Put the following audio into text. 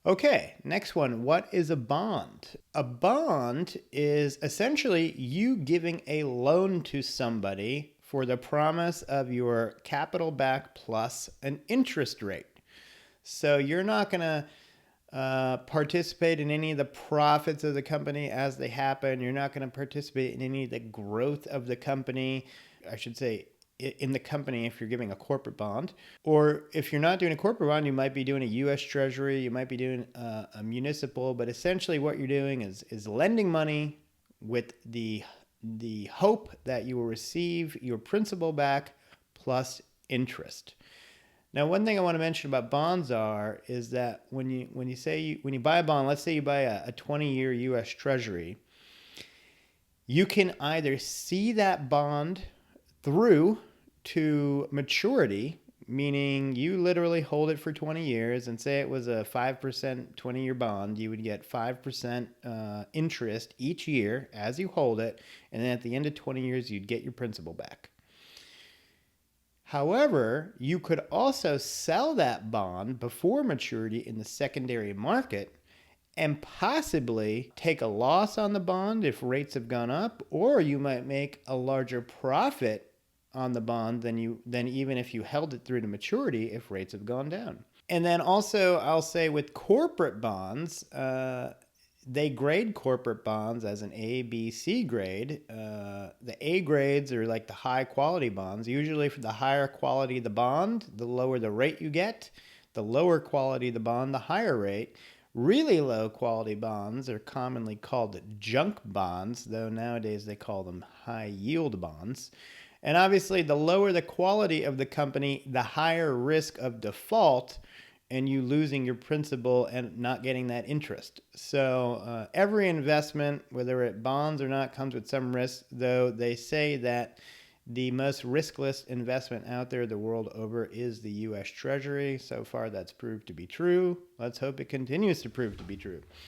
Okay, next one. What is a bond? A bond is essentially you giving a loan to somebody for the promise of your capital back plus an interest rate. So you're not going to participate in any of the profits of the company as they happen. You're not going to participate in any of the growth of the company. I should say, in the company if you're giving a corporate bond. Or if you're not doing a corporate bond, you might be doing a U.S. Treasury, you might be doing a municipal, but essentially what you're doing is lending money with the hope that you will receive your principal back plus interest. Now, one thing I want to mention about bonds is that when you buy a bond, let's say you buy a 20-year U.S. Treasury, you can either see that bond through to maturity, meaning you literally hold it for 20 years, and say it was a 5% 20-year bond, you would get 5% interest each year as you hold it, and then at the end of 20 years, you'd get your principal back. However, you could also sell that bond before maturity in the secondary market and possibly take a loss on the bond if rates have gone up, or you might make a larger profit on the bond than even if you held it through to maturity if rates have gone down. And then also, I'll say with corporate bonds, they grade corporate bonds as an A, B, C grade. The A grades are like the high quality bonds. Usually for the higher quality the bond, the lower the rate you get. The lower quality the bond, the higher rate. Really low quality bonds are commonly called junk bonds, though nowadays they call them high yield bonds. And obviously, the lower the quality of the company, the higher risk of default and you losing your principal and not getting that interest. So every investment, whether it bonds or not, comes with some risk, though they say that the most riskless investment out there the world over is the U.S. Treasury. So far, that's proved to be true. Let's hope it continues to prove to be true.